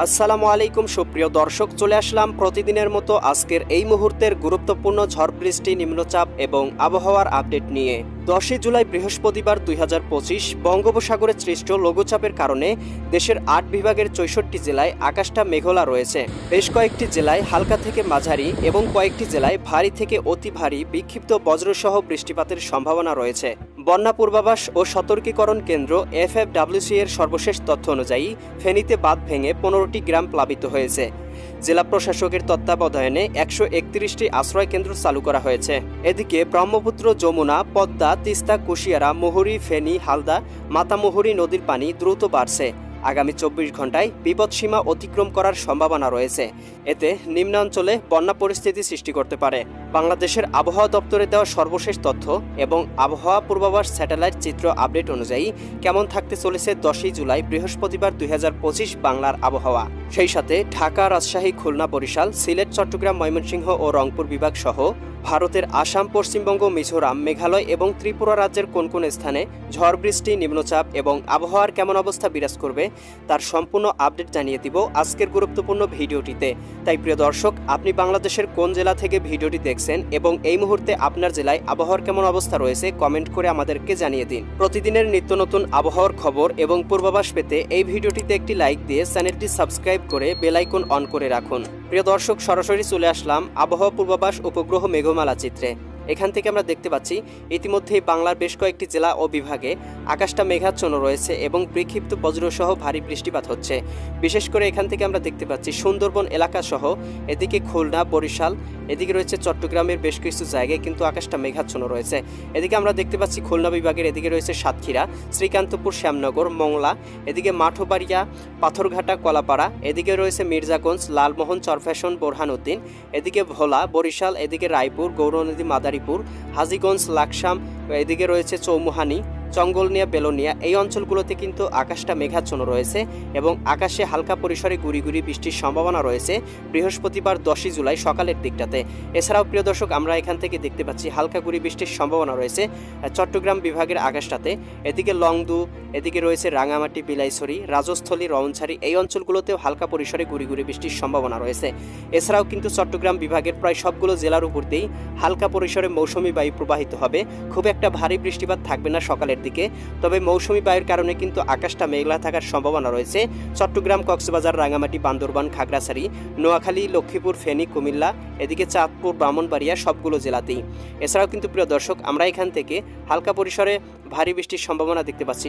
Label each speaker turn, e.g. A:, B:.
A: আসসালামু আলাইকুম সুপ্রিয় দর্শক, চলে আসলাম প্রতিদিনের মতো আজকের এই মুহূর্তের গুরুত্বপূর্ণ ঝড় বৃষ্টি, নিম্নচাপ এবং আবহাওয়ার আপডেট নিয়ে। 10 জুলাই বৃহস্পতিবার 2025 বঙ্গোপসাগরে সৃষ্ট লঘুচাপের কারণে দেশের 8 বিভাগের 64 জেলায় আকাশটা মেঘলা রয়েছে। বেশ কয়েকটি জেলায় হালকা থেকে মাঝারি এবং কয়েকটি জেলায় ভারী থেকে অতি ভারী বিক্ষিপ্ত বজ্রসহ বৃষ্টিপাতের সম্ভাবনা রয়েছে। বন্যা পূর্বাভাস ও সতর্কীকরণ কেন্দ্র FFWC এর সর্বশেষ তথ্য অনুযায়ী ফেনীতে বাঁধ ভেঙে 15টি গ্রাম প্লাবিত হয়েছে। জেলা প্রশাসকের তত্ত্বাবধানে 131টি আশ্রয় কেন্দ্র চালু করা হয়েছে। এদিকে ব্রহ্মপুত্র, যমুনা, পদ্মা, তিস্তা, কুশিয়ারা, মুহুরী, ফেনী, হালদা, মাতামুহুরী নদীর পানি দ্রুত বাড়ছে। আগামী 24 ঘন্টায় বিপদসীমা অতিক্রম করার সম্ভাবনা রয়েছে। এতে নিম্নাঞ্চলে বন্যা পরিস্থিতি সৃষ্টি করতে পারে। বাংলাদেশের আবহাওয়া দপ্তরে দেওয়া সর্বশেষ তথ্য এবং আবহাওয়া পূর্বাভাস স্যাটেলাইট চিত্র আপডেট অনুযায়ী কেমন থাকতে চলেছে 10 জুলাই বৃহস্পতিবার 2025 বাংলার আবহাওয়া। সেই সাথে ঢাকা, রাজশাহী, খুলনা, বরিশাল, সিলেট, চট্টগ্রাম, ময়মনসিংহ ও রংপুর বিভাগ সহ ভারতের আসাম, পশ্চিমবঙ্গ, মিজোরাম, মেঘালয় এবং ত্রিপুরা রাজ্যের কোন কোন স্থানে ঝড় বৃষ্টি, নিম্নচাপ এবং আবহাওয়ার কেমন অবস্থা বিরাজ করবে তার সম্পূর্ণ আপডেট জানিয়ে দিব আজকের গুরুত্বপূর্ণ ভিডিওটিতে। তাই প্রিয় দর্শক, আপনি বাংলাদেশের কোন জেলা থেকে ভিডিওটি দেখছেন এবং এই মুহূর্তে আপনার জেলায় আবহাওয়ার কেমন অবস্থা রয়েছে কমেন্ট করে আমাদেরকে জানিয়ে দিন। প্রতিদিনের নিত্য নতুন আবহাওয়ার খবর এবং পূর্বাভাস পেতে এই ভিডিওটিতে একটি লাইক দিয়ে চ্যানেলটি সাবস্ক্রাইব করে বেল আইকন অন করে রাখুন। প্রিয় দর্শক, সরাসরি চলে আসলাম আবহাওয়া পূর্বাভাস উপগ্রহ মেঘমালা চিত্রে। এখান থেকে আমরা দেখতে পাচ্ছি ইতিমধ্যেই বাংলার বেশ কয়েকটি জেলা ও বিভাগে আকাশটা মেঘাচ্ছন্ন রয়েছে এবং বিক্ষিপ্ত বজ্রসহ ভারী বৃষ্টিপাত হচ্ছে। বিশেষ করে এখান থেকে আমরা দেখতে পাচ্ছি সুন্দরবন এলাকা সহ এদিকে খুলনা, বরিশাল, এদিকে রয়েছে চট্টগ্রামের বেশ কিছু জায়গায় কিন্তু আকাশটা মেঘাচ্ছন্ন রয়েছে। এদিকে আমরা দেখতে পাচ্ছি খুলনা বিভাগের এদিকে রয়েছে সাতক্ষীরা, শ্রীকান্তপুর, শ্যামনগর, মংলা, এদিকে মাঠবাড়িয়া, পাথরঘাটা, কলাপাড়া, এদিকে রয়েছে মির্জাগঞ্জ, লালমোহন, চরফ্যাশন, বোরহানউদ্দিন, এদিকে ভোলা, বরিশাল, এদিকে রায়পুর, গৌরনদী, মাদারীপুর, হাজীগঞ্জ, লাকসাম, এদিকে রয়েছে চৌমুহানি, চঙ্গলনিয়া, বেলোনিয়া। এই অঞ্চলগুলোতে কিন্তু আকাশটা মেঘাচ্ছন্ন রয়েছে এবং আকাশে হালকা পরিসরে গুড়ি গুড়ি বৃষ্টির সম্ভাবনা রয়েছে বৃহস্পতিবার 10 জুলাই সকালের দিকটাতে। এছাড়াও প্রিয় দর্শক, আমরা এখান থেকে দেখতে পাচ্ছি হালকা গুড়ি বৃষ্টির সম্ভাবনা রয়েছে চট্টগ্রাম বিভাগের আকাশটাতে। এদিকে লংদু, এদিকে রয়েছে রাঙামাটি, বিলাইছড়ি, রাজস্থলী, রওনছড়ি, এই অঞ্চলগুলোতেও হালকা পরিসরে গুড়ি গুড়ি বৃষ্টির সম্ভাবনা রয়েছে। এছাড়াও কিন্তু চট্টগ্রাম বিভাগের প্রায় সবগুলো জেলার উপর দিয়েই হালকা পরিসরে মৌসুমি বায়ু প্রবাহিত হবে। খুব একটা ভারী বৃষ্টিপাত থাকবে না সকালের দিকে, তবে মৌসুমি বায়ুর কারণে কিন্তু আকাশটা মেঘলা থাকার সম্ভাবনা রয়েছে চট্টগ্রাম, কক্সবাজার, রাঙামাটি, বান্দরবান, খাগড়াছড়ি, নোয়াখালী, লক্ষ্মীপুর, ফেনী, কুমিল্লা, এদিকে চাঁদপুর, ব্রাহ্মণবাড়িয়া সবগুলো জেলাতেই। এছাড়াও কিন্তু প্রিয় দর্শক, আমরা এখান থেকে হালকা পরিসরে ভারী বৃষ্টির সম্ভাবনা দেখতে পাচ্ছি